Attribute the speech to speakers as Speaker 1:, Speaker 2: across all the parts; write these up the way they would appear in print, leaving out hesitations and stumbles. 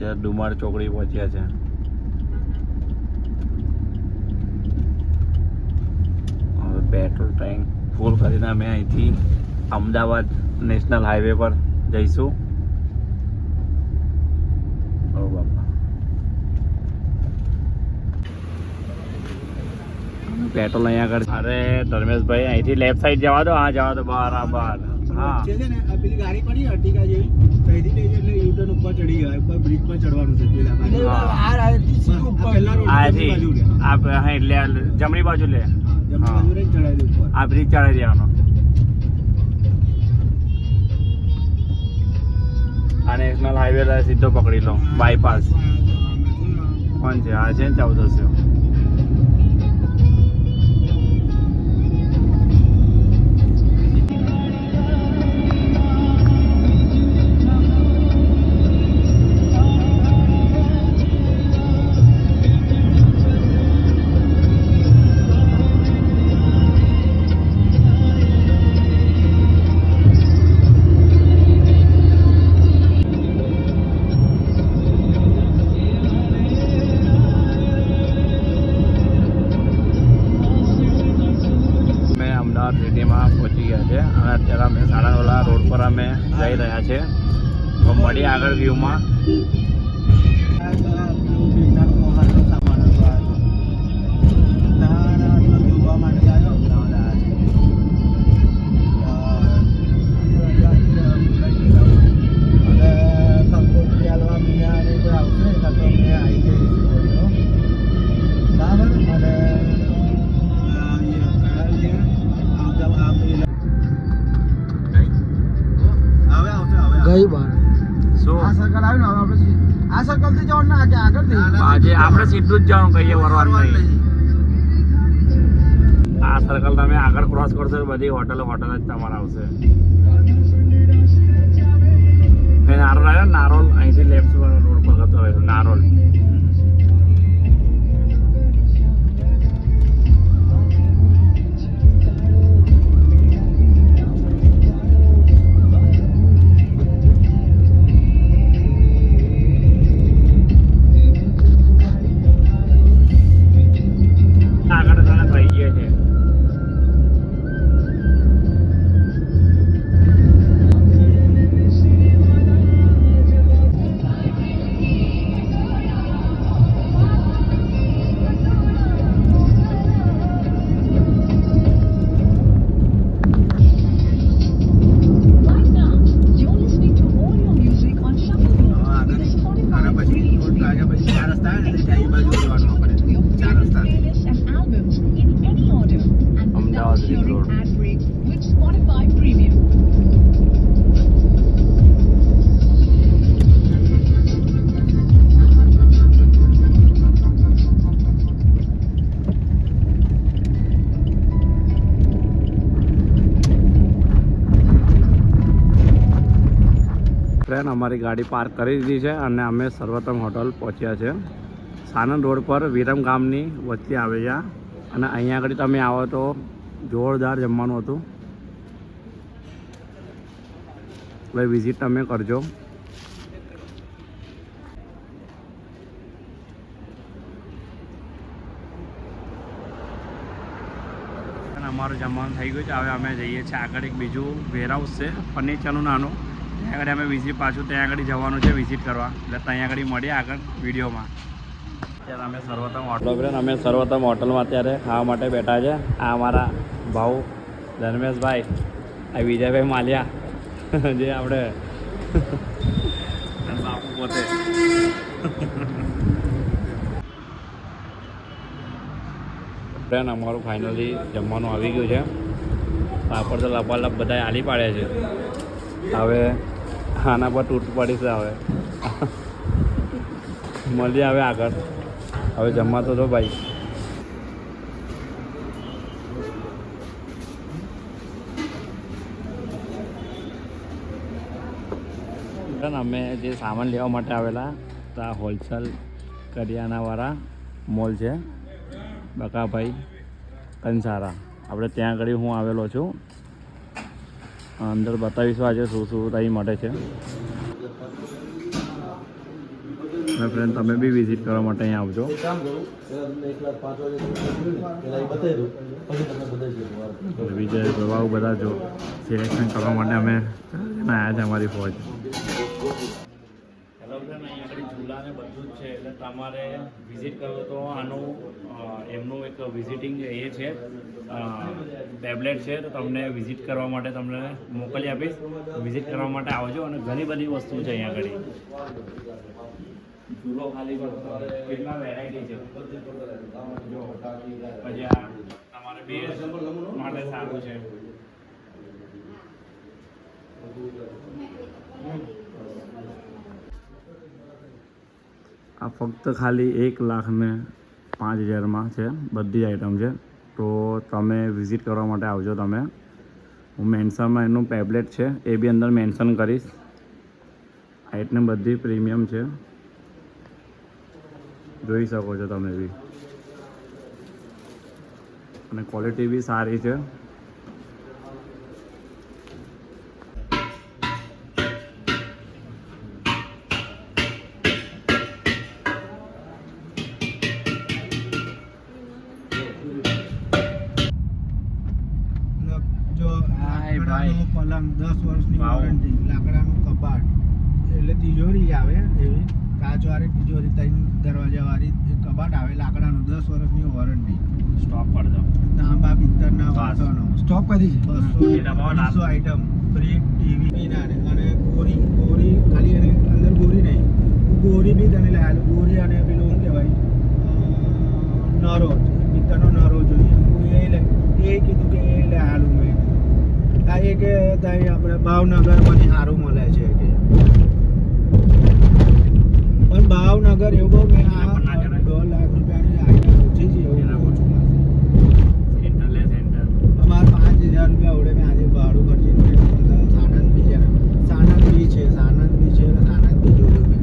Speaker 1: અત્યારે ડુમર ચોકડી પહોંચ્યા છે. હવે પેટ્રોલ ટેન્ક ફૂલ કરીને અમે અહીંથી અમદાવાદ નેશનલ હાઈવે પર જઈશું. ઓ બાપા, પેટ્રોલ અહીંયા આગળ. અરે ધર્મેશભાઈ, અહીંથી લેફ્ટ સાઈડ જવા દો. હા જવા દો, બરાબર. હા
Speaker 2: છે ને આ પેલી ગાડી પડી અર્ટિગા જેવી ત્યાંથી લઈ એટલે યુટર્ન ઉપર ચડી ગયા. ઉપર બ્રિજ પર ચડવાનું છે પેલા બાજુ.
Speaker 1: હા એટલે જમણી બાજુ લે.
Speaker 2: જમણી બાજુ રે ચડાવી દે ઉપર.
Speaker 1: આ બ્રિજ ચડાવી દેવાનો. આ નેશનલ હાઈવે સીધો પકડી લો, બાયપાસ. કોણ છે? આ છે ને 1400. સિટીમાં પહોંચી ગયા છે અને અત્યારે અમે સાણાવાલા રોડ પર અમે જઈ રહ્યા છે. તો મળીએ આગળ વ્યૂમાં.
Speaker 2: ગઈ બાર
Speaker 1: શું
Speaker 2: આ સર્કલ આવ્યું ને, હવે આપણે આ સર્કલ થી જવાનું ના કે આગળ થી?
Speaker 1: આજે આપણે સીધું જ જવાનું, કહીએ વરવાનું નહીં. આ સર્કલ તમે આગળ ક્રોસ કરશો બધી હોટલ જ તમારે આવશે. નારોલ આવ્યો ને, નારોલ અહીંથી લેફ્ટ રોડ પર જતો હોય નારોલ. અમારી ગાડી પાર્ક કરી દીધી છે અને અમે સર્વોત્તમ હોટલ પહોંચ્યા છે. સાણંદ રોડ પર વિરમ ગામની વચ્ચે આવે છે અને અહીંયા આગળ તમે આવો તો જોરદાર જમવાનું હતું. એટલે વિઝિટ તમે કરજો. અમારું જમવાનું થઈ ગયું છે. હવે અમે જઈએ છીએ આગળ. એક બીજું વેરહાઉસ છે ફર્નિચરનું નાનું, ત્યાં આગળ અમે વિઝિટ પાછું ત્યાં આગળ જવાનું છે વિઝિટ કરવા. એટલે ત્યાં આગળ મળીએ આગળ વિડીયોમાં. અત્યારે અમે સર્વોત્તમ હોટલમાં અત્યારે ખાવા માટે બેઠા છે. આ અમારા ભાઉ ધર્મેશભાઈ, આ વિજયભાઈ માલિયા જે આપણે બાપુ પોતે. અમારું ફાઇનલી જમવાનું આવી ગયું છે. પાપડ તો લપાલપ બધા આલી પાડ્યા છે. હવે આના પર તૂટ પડી છે. હવે મળીએ હવે આગળ. હવે જમવા તો ભાઈ. અમે જે સામાન લેવા માટે આવેલા તો આ હોલસેલ કરિયાણાવાળા મોલ છે બકાભાઈ કંસારા. આપણે ત્યાં આગળ હું આવેલો છું. અંદર બતાવીશું આજે શું શું અહીં મળે છે. અને ફ્રેન્ડ તમે બી વિઝિટ કરવા માટે અહીંયા આવજો.
Speaker 3: એક કામ કરું પહેલા તમને 1,05,000 પહેલા એ બતાવી દઉં પછી તમને બતાવી દઉં.
Speaker 1: વિજય પ્રભાવ બધા જો સિલેક્શન કરવા માટે અમે આવ્યા છે અમારી ફોજ. હેલો ફ્રેન્ડ, અહીંયા આગળ ઝૂલા ને બધું જ છે, એટલે તમારે વિઝિટ કરવું તો આનું એમનું એક વિઝિટિંગ એ છે ટેબ્લેટ છે, તો તમને વિઝિટ કરવા માટે તમને મોકલી આપીશ. વિઝિટ કરવા માટે આવજો અને ઘણી બધી વસ્તુ છે અહીંયા આગળ. ઝૂલો ખાલી કેટલા વેરાયટી છે જો. પછી આ તમારે બે માટે સારું છે. આ ફક્ત ખાલી 1,05,000 છે બધી આઈટમ છે. તો તમે વિઝિટ કરવા માટે આવજો. તમે હું મેન્શનમાં એનું ટેબ્લેટ છે એ બી અંદર મેન્શન કરીશ. આઈટમ બધી પ્રીમિયમ છે, જોઈ શકો છો તમે બી, અને ક્વોલિટી બી સારી છે.
Speaker 2: જો લાકડાનો પલંગ 10 વર્ષની વોરંટી, લાકડાનું કબાટ એટલે તિજોરી આવે એવી કાચવાળી તિજોરી, 3 દરવાજાવાળી કબાટ આવે લાકડાનું, 10 વર્ષની વોરંટી.
Speaker 1: સ્ટોપ કરી દો.
Speaker 2: તાંબા પિત્તળના વાસણો
Speaker 4: સ્ટોપ કરી છે.
Speaker 2: 200 આઈટમ, ફ્રીજ, ટીવી અને ગોરી ખાલી એને અંદર ગોરી નહીં, ગોરી બી તને લાવેલું. ગોરી અને પેલું શું કહેવાય નરો, પિત્તળનો નરો જોઈએ એ કીધું કે એ લાવેલું મેં. આ એક ત્યાં આપણે ભાવનગર મને સારું મળે છે કે, પણ ભાવનગર એવું બહુ મેં આ 1.5 લાખ રૂપિયાની આઈટમ ઓછી છે એવું ઓછું મળશે. અમારે 5,000 રૂપિયા ઓળે મેં આજે ભાડું ખર્ચી સાનંદ બી છે ને, સાનંદ બી છે અને સાનંદ બી જોયું મેં.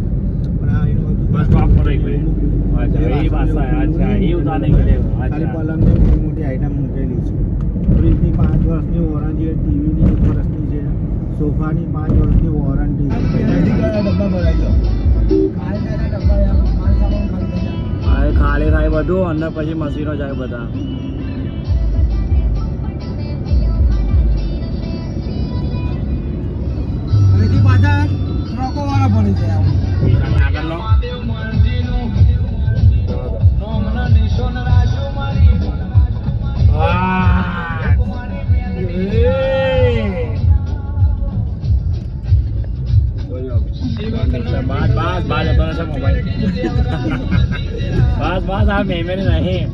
Speaker 2: પણ આ એનું ખાલી પલંગની મોટી મોટી આઈટમ મૂકેલી છે. ફ્રીજની 5 વર્ષની વોરંટી, ટીવીની 1 વર્ષની છે, સોફાની 5 વર્ષની વોરંટી છે. ડબ્બા ભરાઈ જાઓ,
Speaker 1: ખાલી થાય બધું, અને પછી મશીનો જાય બધા.
Speaker 4: અહીંથી પાછા ટ્રકો વાળા ભરી જાય.
Speaker 1: આગળનો બસ આ મેમરી નહીં.